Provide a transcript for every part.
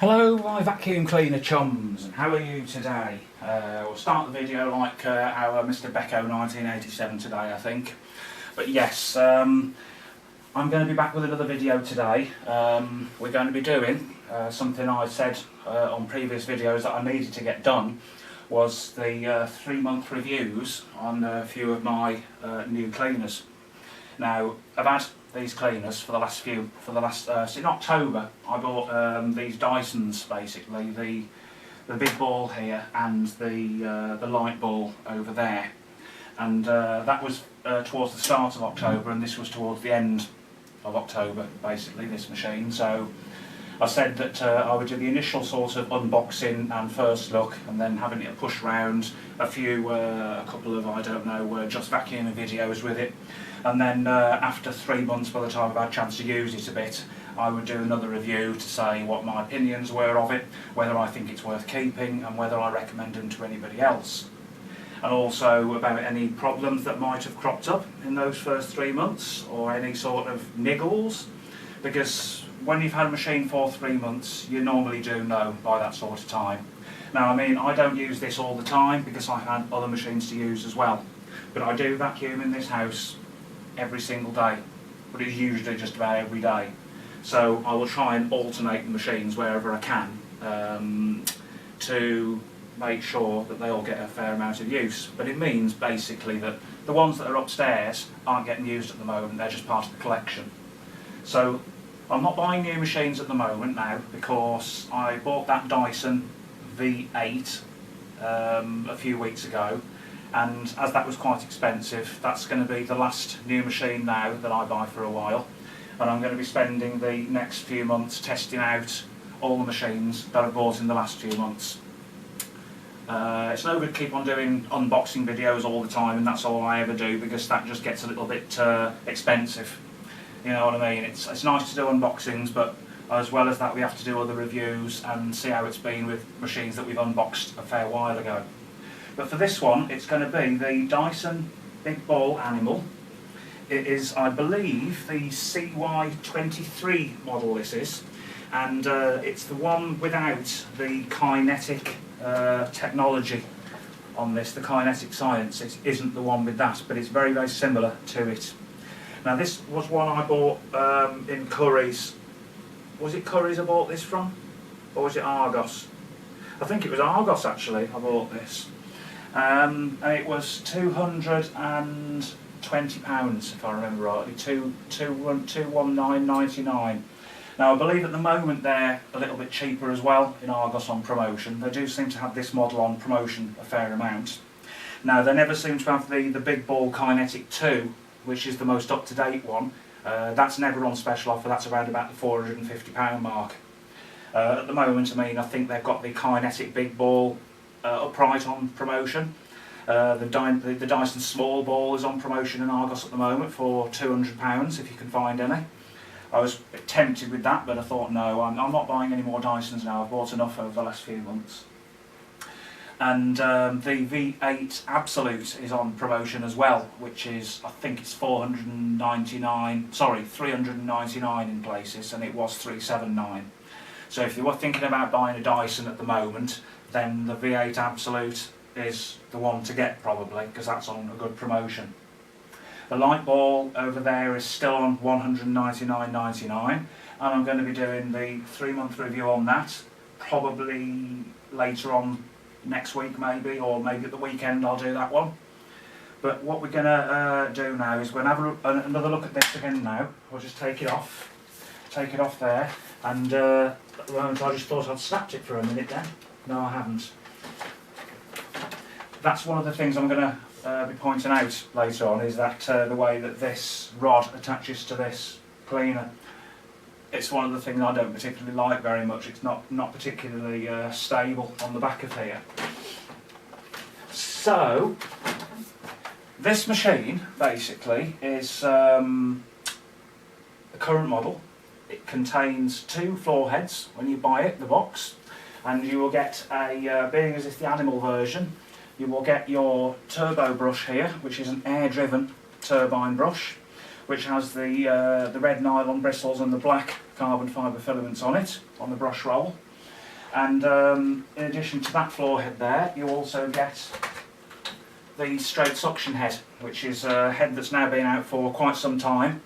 Hello my vacuum cleaner chums, and how are you today? We'll start the video like our Mr. Becco 1987 today, I think. But yes, I'm going to be back with another video today. We're going to be doing something I said on previous videos that I needed to get done, was the 3-month reviews on a few of my new cleaners. Now, I've had these cleaners for the last in October I bought these Dysons, basically the big ball here and the light ball over there, and that was towards the start of October, and this was towards the end of October, basically, this machine. So I said that I would do the initial sort of unboxing and first look, and then having it push round a couple of, I don't know, just vacuuming videos with it. And then after 3 months, by the time I've had a chance to use it a bit, I would do another review to say what my opinions were of it, whether I think it's worth keeping, and whether I recommend them to anybody else. And also about any problems that might have cropped up in those first 3 months, or any sort of niggles, because when you've had a machine for 3 months, you normally do know by that sort of time. Now, I mean, I don't use this all the time because I had other machines to use as well, but I do vacuum in this house every single day, but it's usually just about every day. So I will try and alternate the machines wherever I can to make sure that they all get a fair amount of use. But it means basically that the ones that are upstairs aren't getting used at the moment, they're just part of the collection. So I'm not buying new machines at the moment now, because I bought that Dyson V8 a few weeks ago, and as that was quite expensive, that's going to be the last new machine now that I buy for a while, and I'm going to be spending the next few months testing out all the machines that I've bought in the last few months. It's no good keep on doing unboxing videos all the time, and that's all I ever do, because that just gets a little bit expensive. You know what I mean? It's nice to do unboxings, but as well as that we have to do other reviews and see how it's been with machines that we've unboxed a fair while ago. But for this one, it's going to be the Dyson Big Ball Animal. It is, I believe, the CY23 model this is, and it's the one without the kinetic technology on this, the kinetic science. It isn't the one with that, but it's very, very similar to it. Now, this was one I bought in Curry's. Was it Curry's I bought this from? Or was it Argos? I think it was Argos, actually, I bought this. And it was £220, if I remember rightly, £219.99. Now, I believe at the moment they're a little bit cheaper as well in Argos on promotion. They do seem to have this model on promotion a fair amount. Now, they never seem to have the Big Ball Kinetic 2, which is the most up-to-date one. That's never on special offer. That's around about the £450 mark. At the moment, I mean, I think they've got the Kinetic Big Ball upright on promotion. The Dyson Small Ball is on promotion in Argos at the moment for £200, if you can find any. I was a bit tempted with that, but I thought, no, I'm not buying any more Dysons now. I've bought enough over the last few months. And the V8 Absolute is on promotion as well, which is, I think it's £399 in places, and it was £379. So if you were thinking about buying a Dyson at the moment, then the V8 Absolute is the one to get, probably, because that's on a good promotion. The light ball over there is still on £199.99, and I'm going to be doing the 3-month review on that, probably later on next week maybe, or maybe at the weekend I'll do that one. But what we're going to do now is we're going to have another look at this again now. I'll just take it off there, and at the moment I just thought I'd snapped it for a minute then. No, I haven't. That's one of the things I'm going to be pointing out later on, is that the way that this rod attaches to this cleaner. It's one of the things I don't particularly like very much. It's not particularly stable on the back of here. So, this machine basically is a current model. It contains 2 floor heads when you buy it, the box, and you will get a, being as it's the Animal version, you will get your turbo brush here, which is an air-driven turbine brush, which has the red nylon bristles and the black carbon fibre filaments on it, on the brush roll. And in addition to that floor head there, you also get the straight suction head, which is a head that's now been out for quite some time.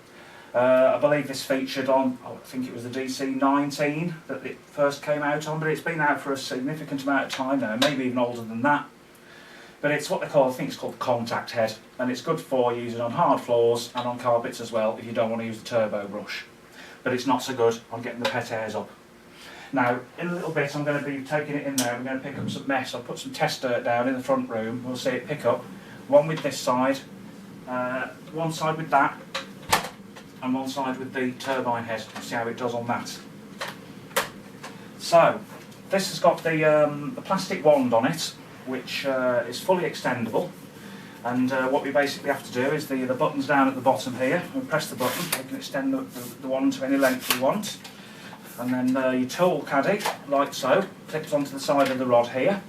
I believe this featured on, I think it was the DC19 that it first came out on, but it's been out for a significant amount of time now, maybe even older than that. But it's what they call, I think it's called the contact head, and it's good for using on hard floors and on carpets as well if you don't want to use the turbo brush. But it's not so good on getting the pet hairs up. Now, in a little bit I'm going to be taking it in there, I'm going to pick up some mess. I'll put some test dirt down in the front room, we'll see it pick up. One with this side, one side with that, and one side with the turbine head. We'll see how it does on that. So, this has got the plastic wand on it, which is fully extendable. And what we basically have to do is the button's down at the bottom here. We press the button, you can extend the wand to any length you want. And then your tool caddy, like so, clips onto the side of the rod here.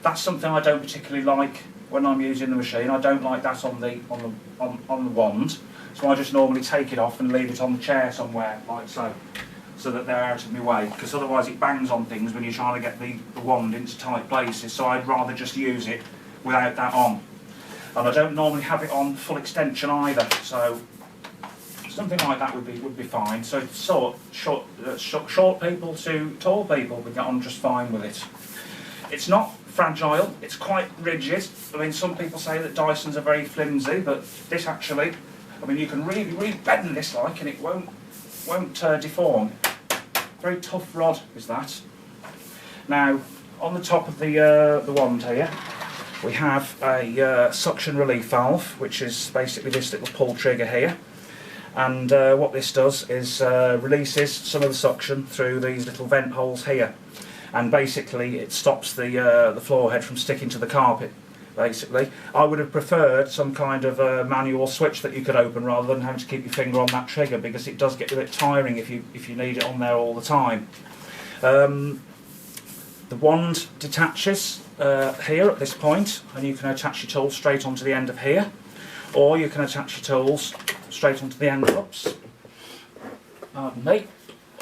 That's something I don't particularly like when I'm using the machine. I don't like that on the wand, so I just normally take it off and leave it on the chair somewhere, like so that they're out of my way, because otherwise it bangs on things when you're trying to get the wand into tight places, so I'd rather just use it without that on. And I don't normally have it on full extension either, so something like that would be fine. So short people to tall people would get on just fine with it. It's not fragile, it's quite rigid. I mean, some people say that Dysons are very flimsy, but this actually, I mean, you can really bend this like, and it won't deform. Very tough rod is that. Now, on the top of the wand here, we have a suction relief valve, which is basically this little pull trigger here. And what this does is releases some of the suction through these little vent holes here, and basically it stops the floor head from sticking to the carpet. Basically, I would have preferred some kind of manual switch that you could open rather than having to keep your finger on that trigger, because it does get a bit tiring if you need it on there all the time. The wand detaches here at this point, and you can attach your tools straight onto the end of here, or you can attach your tools straight onto the end, oops, pardon me,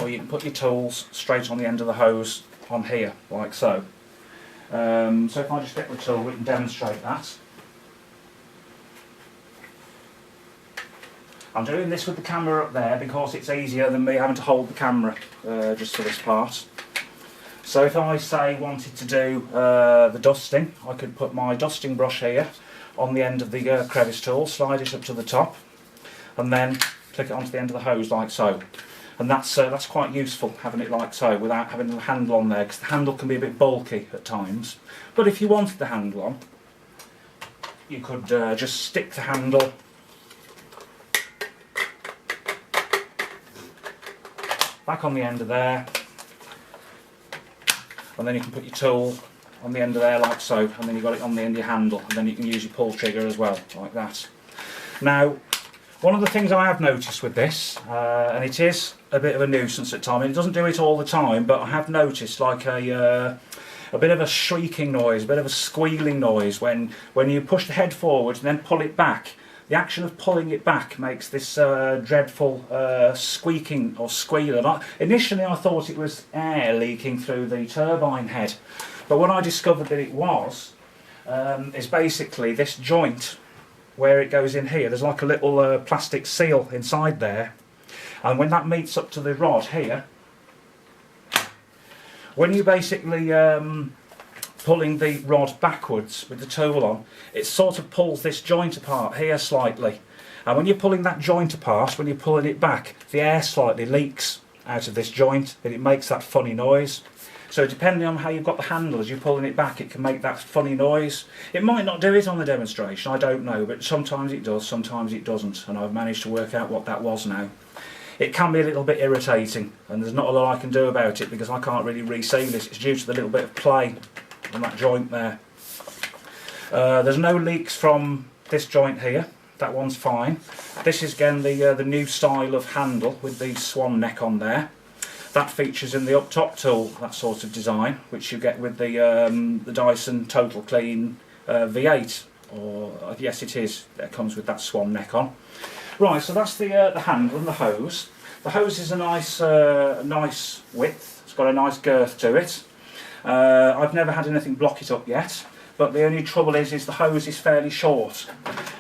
or you can put your tools straight on the end of the hose on here, like so. So if I just get the tool, we can demonstrate that. I'm doing this with the camera up there because it's easier than me having to hold the camera just for this part. So if I say wanted to do the dusting, I could put my dusting brush here on the end of the crevice tool, slide it up to the top, and then click it onto the end of the hose like so. And that's quite useful, having it like so, without having the handle on there, because the handle can be a bit bulky at times. But if you wanted the handle on, you could just stick the handle back on the end of there, and then you can put your tool on the end of there like so, and then you've got it on the end of your handle, and then you can use your pull trigger as well, like that. Now, one of the things I have noticed with this, and it is a bit of a nuisance at times, and it doesn't do it all the time, but I have noticed like a bit of a shrieking noise, a bit of a squealing noise when you push the head forward and then pull it back. The action of pulling it back makes this dreadful squeaking or squeal. Initially I thought it was air leaking through the turbine head, but what I discovered that it was is basically this joint where it goes in here. There's like a little plastic seal inside there, and when that meets up to the rod here, when you basically pulling the rod backwards with the tool on, it sort of pulls this joint apart here slightly, and when you're pulling that joint apart, when you're pulling it back, the air slightly leaks out of this joint and it makes that funny noise. So depending on how you've got the handle as you're pulling it back, it can make that funny noise. It might not do it on the demonstration, I don't know, but sometimes it does, sometimes it doesn't, and I've managed to work out what that was now. It can be a little bit irritating, and there's not a lot I can do about it because I can't really reseal this. It's due to the little bit of play on that joint there. There's no leaks from this joint here, that one's fine. This is again the new style of handle with the swan neck on there. That features in the up top tool, that sort of design, which you get with the Dyson Total Clean V8, or yes it is, that comes with that swan neck on. Right, so that's the handle and the hose. The hose is a nice width, it's got a nice girth to it. I've never had anything block it up yet, but the only trouble is the hose is fairly short.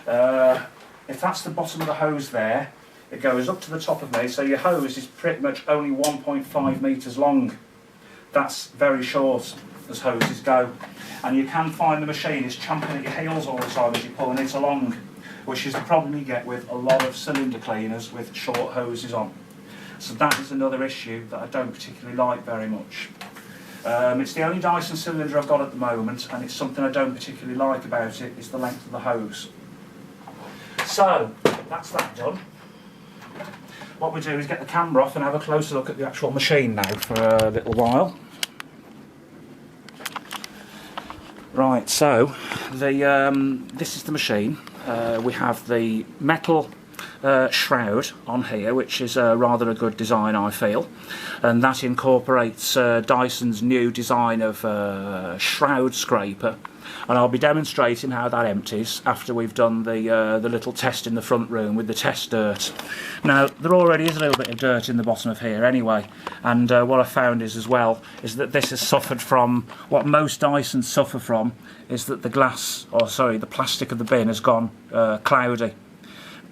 If that's the bottom of the hose there, it goes up to the top of me, so your hose is pretty much only 1.5 metres long. That's very short as hoses go. And you can find the machine is champing at your heels all the time as you're pulling it along, which is the problem you get with a lot of cylinder cleaners with short hoses on. So that is another issue that I don't particularly like very much. It's the only Dyson cylinder I've got at the moment, and it's something I don't particularly like about it, is the length of the hose. So, that's that done. What we do is get the camera off and have a closer look at the actual machine now for a little while. Right, so this is the machine. We have the metal shroud on here, which is rather a good design, I feel, and that incorporates Dyson's new design of shroud scraper, and I'll be demonstrating how that empties after we've done the little test in the front room with the test dirt. Now, there already is a little bit of dirt in the bottom of here anyway, and what I found is that this has suffered from what most Dysons suffer from, is that the the plastic of the bin has gone cloudy.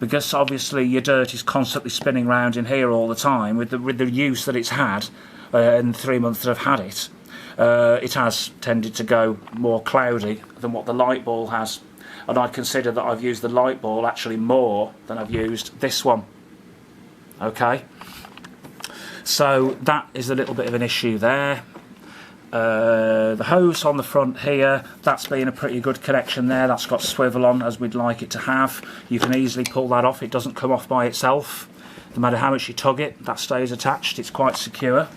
Because obviously your dirt is constantly spinning around in here all the time with the use that it's had in the 3 months that I've had it. It has tended to go more cloudy than what the light ball has, and I consider that I've used the light ball actually more than I've used this one. Okay, so that is a little bit of an issue there. The hose on the front here, that's been a pretty good connection there. That's got swivel on as we'd like it to have. You can easily pull that off, it doesn't come off by itself. No matter how much you tug it, that stays attached, it's quite secure.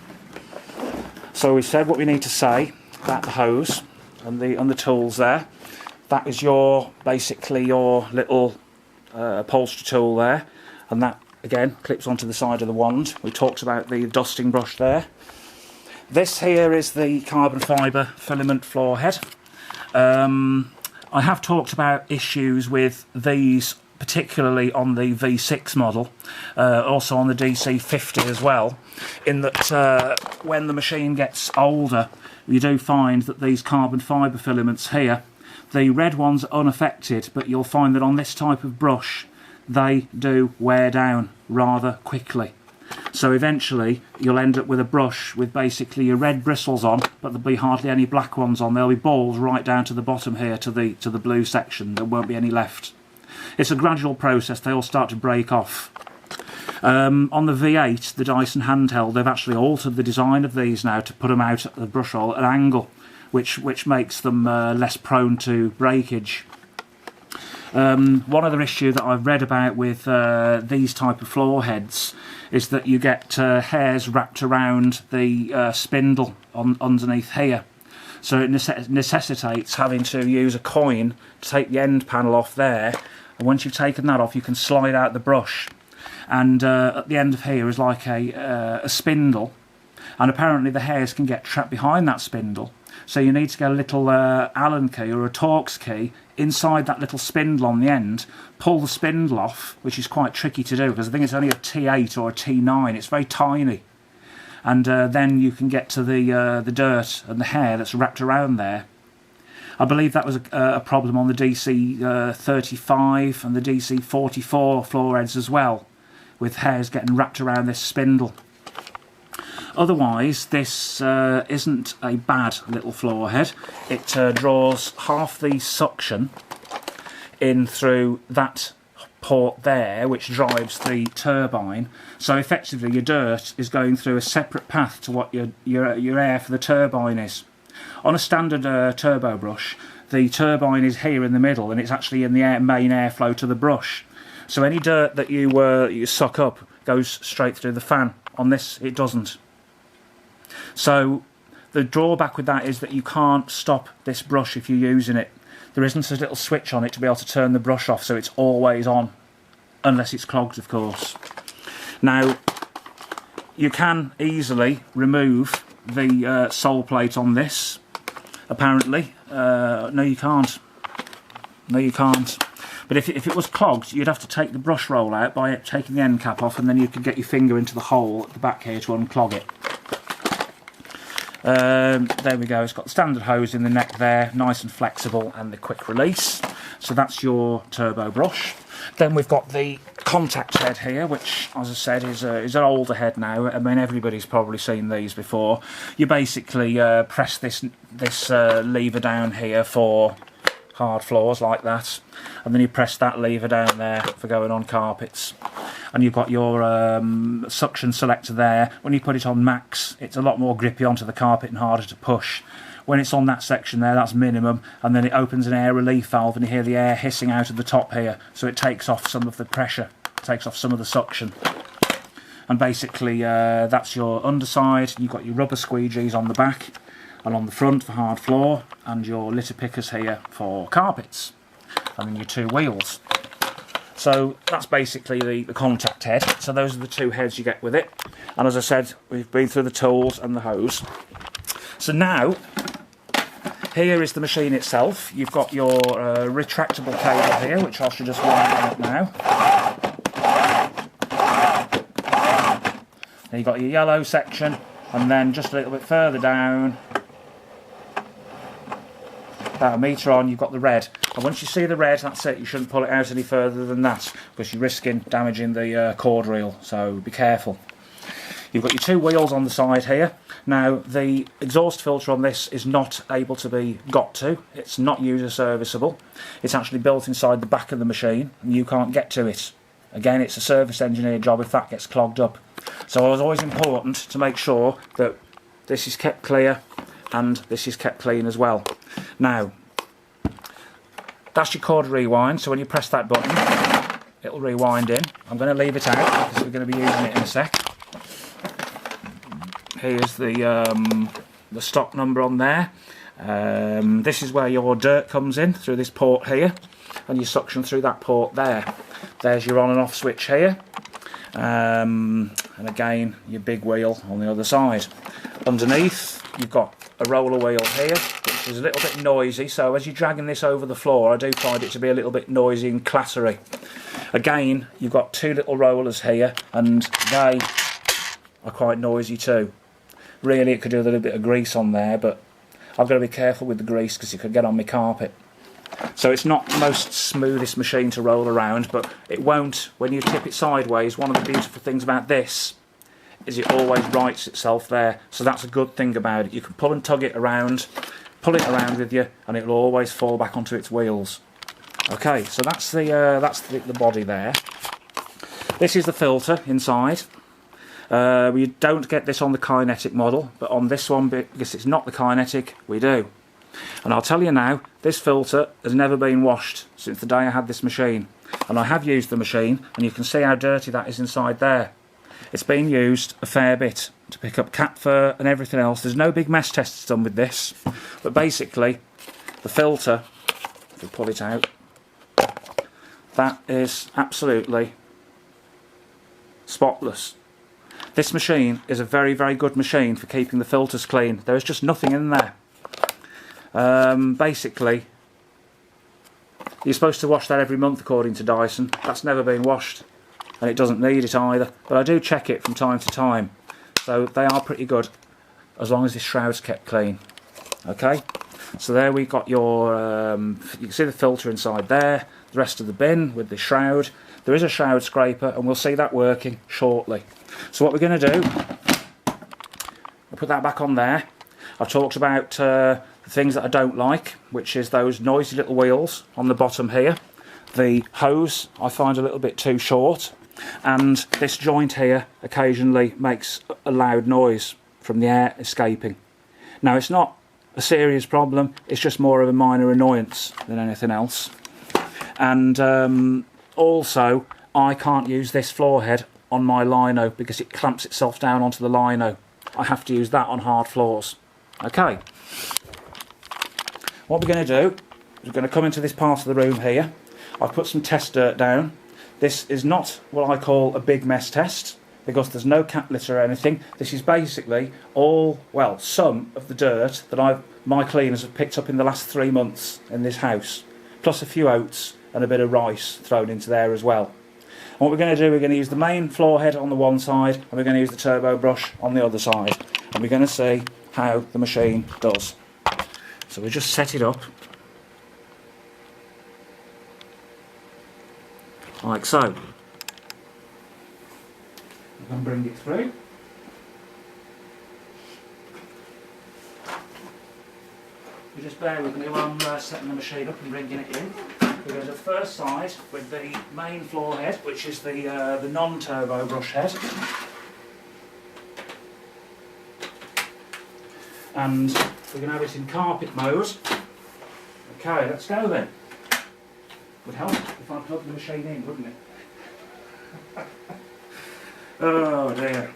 So we said what we need to say about the hose and the tools there. That is basically your little upholstery tool there, and that again clips onto the side of the wand. We talked about the dusting brush there. This here is the carbon fibre filament floor head. I have talked about issues with these, particularly on the V6 model, also on the DC50 as well, in that when the machine gets older, you do find that these carbon fibre filaments here, the red ones are unaffected, but you'll find that on this type of brush, they do wear down rather quickly. So eventually you'll end up with a brush with basically your red bristles on, but there'll be hardly any black ones on. There'll be balls right down to the bottom here, to the blue section. There won't be any left. It's a gradual process, they all start to break off. On the V8, the Dyson handheld, they've actually altered the design of these now to put them out at the brush roll at an angle, which makes them less prone to breakage. One other issue that I've read about with these type of floor heads is that you get hairs wrapped around the spindle underneath here. So it necessitates having to use a coin to take the end panel off there, and once you've taken that off you can slide out the brush, and at the end of here is like a spindle, and apparently the hairs can get trapped behind that spindle, so you need to get a little Allen key or a Torx key inside that little spindle on the end, pull the spindle off, which is quite tricky to do because I think it's only a T8 or a T9, it's very tiny, and then you can get to the dirt and the hair that's wrapped around there. I believe that was a problem on the DC35 and the DC44 floor heads as well, with hairs getting wrapped around this spindle. Otherwise, this isn't a bad little floor head. It draws half the suction in through that port there, which drives the turbine. So effectively your dirt is going through a separate path to what your air for the turbine is. On a standard turbo brush, the turbine is here in the middle, and it's actually in the main airflow to the brush. So any dirt that you suck up goes straight through the fan. On this, it doesn't. So the drawback with that is that you can't stop this brush if you're using it. There isn't a little switch on it to be able to turn the brush off, so it's always on, unless it's clogged, of course. Now, you can easily remove the sole plate on this, apparently. No, you can't. No, you can't. But if it was clogged, you'd have to take the brush roll out by taking the end cap off, and then you could get your finger into the hole at the back here to unclog it. There we go, it's got the standard hose in the neck there, nice and flexible, and the quick release. So that's your turbo brush. Then we've got the contact head here, which, as I said, is an older head now. I mean, everybody's probably seen these before. You basically press this lever down here for hard floors like that, and then you press that lever down there for going on carpets. And you've got your suction selector there. When you put it on max, it's a lot more grippy onto the carpet and harder to push. When it's on that section there, that's minimum, and then it opens an air relief valve and you hear the air hissing out of the top here, so it takes off some of the pressure, takes off some of the suction. And basically that's your underside. You've got your rubber squeegees on the back and on the front for hard floor, and your litter pickers here for carpets, and then your two wheels. So that's basically the contact head. So those are the two heads you get with it. And as I said, we've been through the tools and the hose. So now, here is the machine itself. You've got your retractable cable here, which I should just wind out now. Then you've got your yellow section, and then just a little bit further down, about a metre on, you've got the red. And once you see the red, that's it. You shouldn't pull it out any further than that, because you're risking damaging the cord reel, so be careful. You've got your two wheels on the side here. Now, the exhaust filter on this is not able to be got to. It's not user serviceable. It's actually built inside the back of the machine, and you can't get to it. Again, it's a service engineer job if that gets clogged up. So it was always important to make sure that this is kept clear and this is kept clean as well. Now, that's your cord rewind, so when you press that button, it'll rewind in. I'm going to leave it out because we're going to be using it in a sec. Here's the stock number on there. This is where your dirt comes in, through this port here, and you suction through that port there. There's your on and off switch here, and again your big wheel on the other side. Underneath you've got a roller wheel here, which is a little bit noisy, so as you're dragging this over the floor I do find it to be a little bit noisy and clattery. Again, you've got two little rollers here, and they are quite noisy too. Really, it could do with a little bit of grease on there, but I've got to be careful with the grease because it could get on my carpet. So it's not the most smoothest machine to roll around, but it won't, when you tip it sideways. One of the beautiful things about this is it always rights itself there, so that's a good thing about it. You can pull and tug it around, pull it around with you, and it'll always fall back onto its wheels. Okay, so that's the body there. This is the filter inside. We don't get this on the kinetic model, but on this one, because it's not the kinetic, we do. And I'll tell you now, this filter has never been washed since the day I had this machine. And I have used the machine, and you can see how dirty that is inside there. It's been used a fair bit to pick up cat fur and everything else. There's no big mess tests done with this, but basically the filter, if we pull it out, that is absolutely spotless. This machine is a very, very good machine for keeping the filters clean. There is just nothing in there. Basically, you're supposed to wash that every month according to Dyson. That's never been washed, and it doesn't need it either. But I do check it from time to time. So they are pretty good, as long as the shroud's kept clean. Okay, so there we got your, you can see the filter inside there, the rest of the bin with the shroud. There is a shroud scraper, and we'll see that working shortly. So what we're going to do, I'll put that back on there. I've talked about the things that I don't like, which is those noisy little wheels on the bottom here. The hose I find a little bit too short, and this joint here occasionally makes a loud noise from the air escaping. Now, it's not a serious problem, it's just more of a minor annoyance than anything else. And also, I can't use this floor head on my lino because it clamps itself down onto the lino. I have to use that on hard floors. Okay, what we're going to do is we're going to come into this part of the room here. I've put some test dirt down. This is not what I call a big mess test because there's no cat litter or anything. This is basically all, well, some of the dirt that my cleaners have picked up in the last 3 months in this house, plus a few oats and a bit of rice thrown into there as well. And what we're going to do, we're going to use the main floor head on the one side, and we're going to use the turbo brush on the other side, and we're going to see how the machine does. So we just set it up like so. I'm going to bring it through. You just bear with me while I'm setting the machine up and bringing it in. We go to the first side with the main floor head, which is the non-turbo brush head. And we're going to have it in carpet mode. Okay, let's go then. Would help if I plugged the machine in, wouldn't it? Oh dear.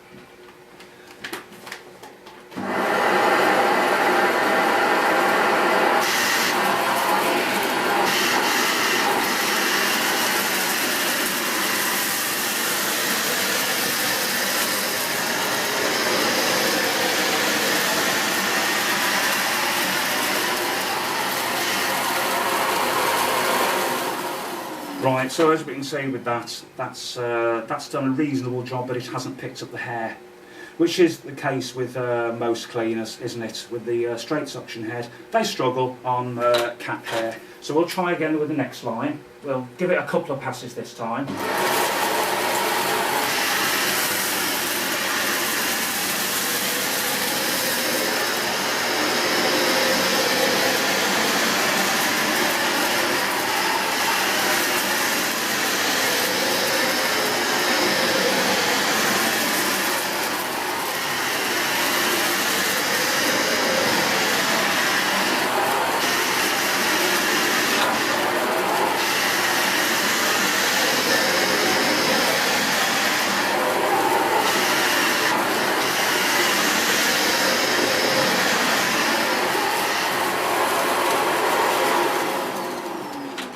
Right, so as we can see with that, that's done a reasonable job, but it hasn't picked up the hair, which is the case with most cleaners, isn't it? With the straight suction head, they struggle on cat hair. So we'll try again with the next line. We'll give it a couple of passes this time.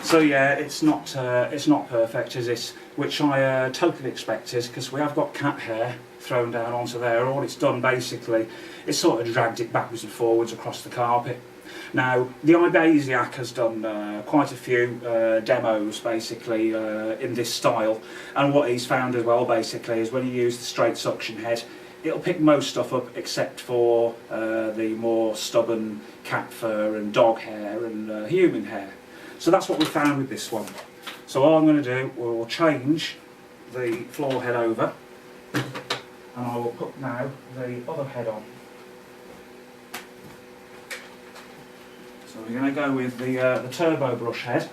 So yeah, it's not perfect, is it? Which I totally expected, because we have got cat hair thrown down onto there. All it's done basically is sort of dragged it backwards and forwards across the carpet. Now, the Ibasiac has done quite a few demos basically in this style, and what he's found as well basically is when you use the straight suction head, it'll pick most stuff up except for the more stubborn cat fur and dog hair and human hair. So that's what we found with this one. So all I'm going to do, we'll change the floor head over, and I will put now the other head on. So we're going to go with the turbo brush head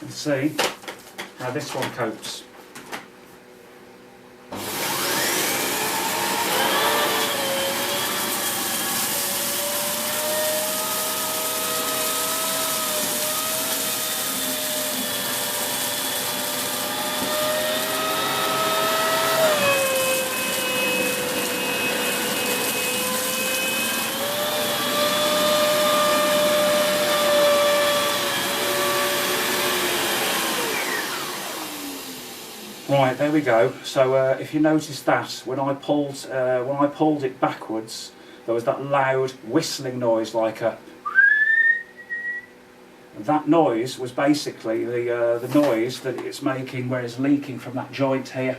and see how this one copes. Right, there we go. So if you notice that when I pulled it backwards, there was that loud whistling noise, like a. And that noise was basically the noise that it's making where it's leaking from that joint here.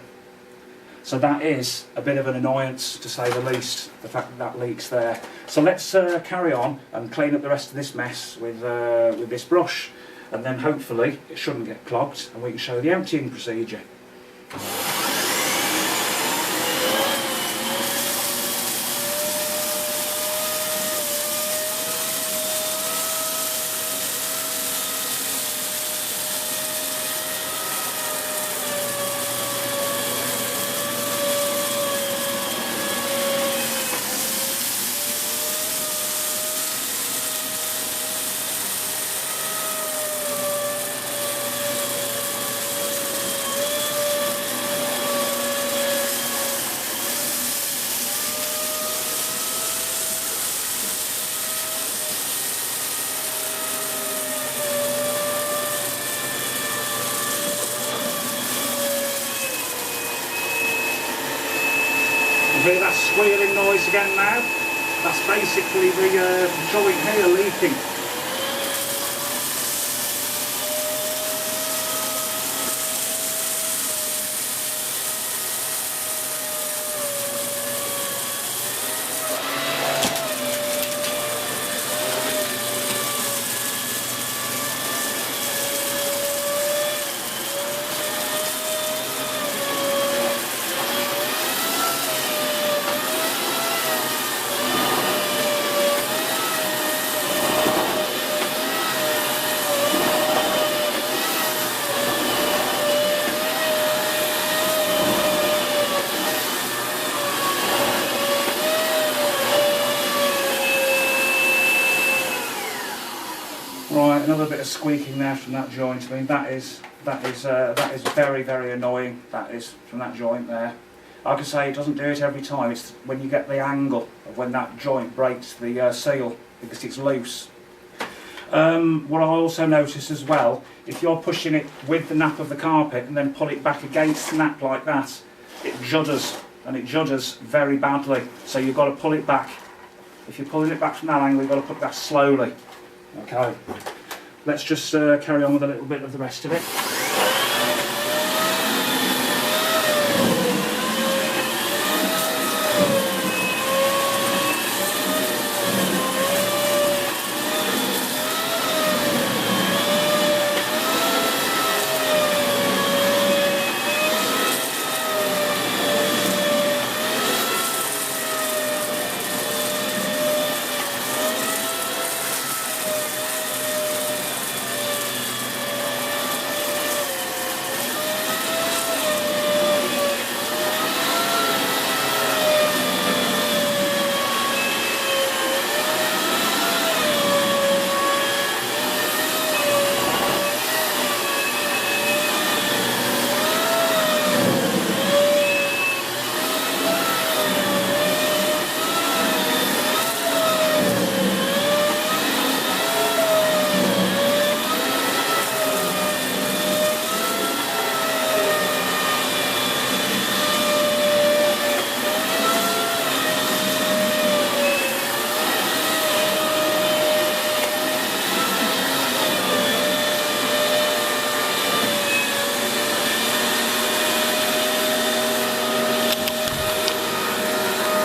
So that is a bit of an annoyance, to say the least, the fact that that leaks there. So let's carry on and clean up the rest of this mess with this brush, and then hopefully it shouldn't get clogged, and we can show the emptying procedure. You hear that squealing noise again now? That's basically the joint here leaking. another bit of squeaking there from that joint. I mean, that is very, very annoying. That is from that joint there. Like I say, it doesn't do it every time. It's when you get the angle of when that joint breaks the seal because it's loose. What I also noticed as well, if you're pushing it with the nap of the carpet and then pull it back against the nap like that, it judders, and it judders very badly. So you've got to pull it back. If you're pulling it back from that angle, you've got to put it back slowly. Okay, let's just carry on with a little bit of the rest of it.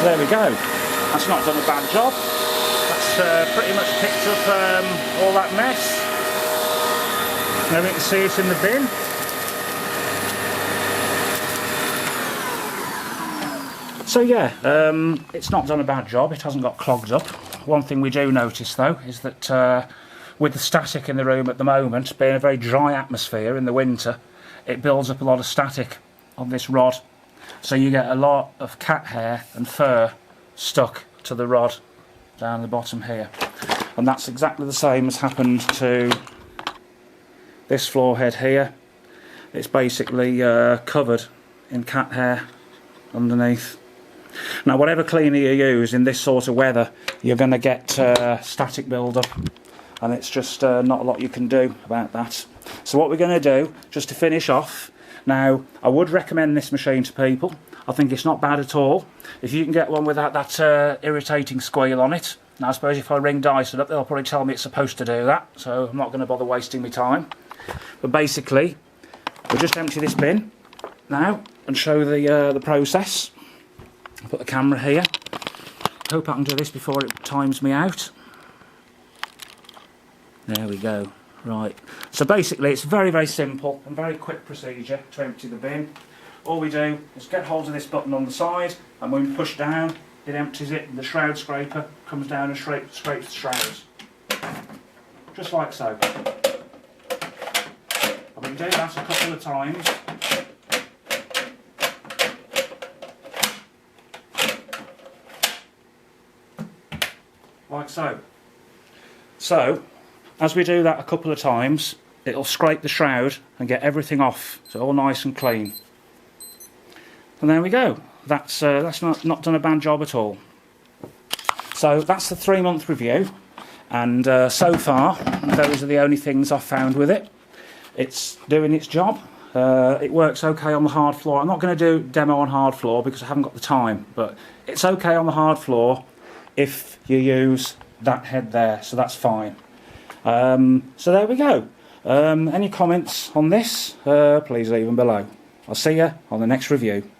There we go. That's not done a bad job. That's pretty much picked up all that mess. Now we can see it in the bin. So yeah, it's not done a bad job. It hasn't got clogged up. One thing we do notice though is that with the static in the room at the moment, being a very dry atmosphere in the winter, it builds up a lot of static on this rod. So you get a lot of cat hair and fur stuck to the rod down the bottom here. And that's exactly the same as happened to this floor head here. It's basically covered in cat hair underneath. Now whatever cleaner you use in this sort of weather, you're going to get static build-up, and it's just not a lot you can do about that. So what we're going to do, just to finish off, now I would recommend this machine to people. I think it's not bad at all. If you can get one without that irritating squeal on it. Now I suppose if I ring Dyson up, they'll probably tell me it's supposed to do that, so I'm not going to bother wasting my time. But basically, we'll just empty this bin now and show the process. I'll put the camera here. Hope I can do this before it times me out. There we go. Right. So basically it's very, very simple and very quick procedure to empty the bin. All we do is get hold of this button on the side, and when we push down, it empties it, and the shroud scraper comes down and scrapes the shrouds. Just like so. And we can do that a couple of times. Like so. So, as we do that a couple of times, it'll scrape the shroud and get everything off, so all nice and clean. And there we go. That's not done a bad job at all. So that's the 3-month review, and so far those are the only things I've found with it. It's doing its job. It works okay on the hard floor. I'm not going to do demo on hard floor because I haven't got the time, but it's okay on the hard floor if you use that head there, so that's fine. So there we go. Any comments on this, please leave them below. I'll see you on the next review.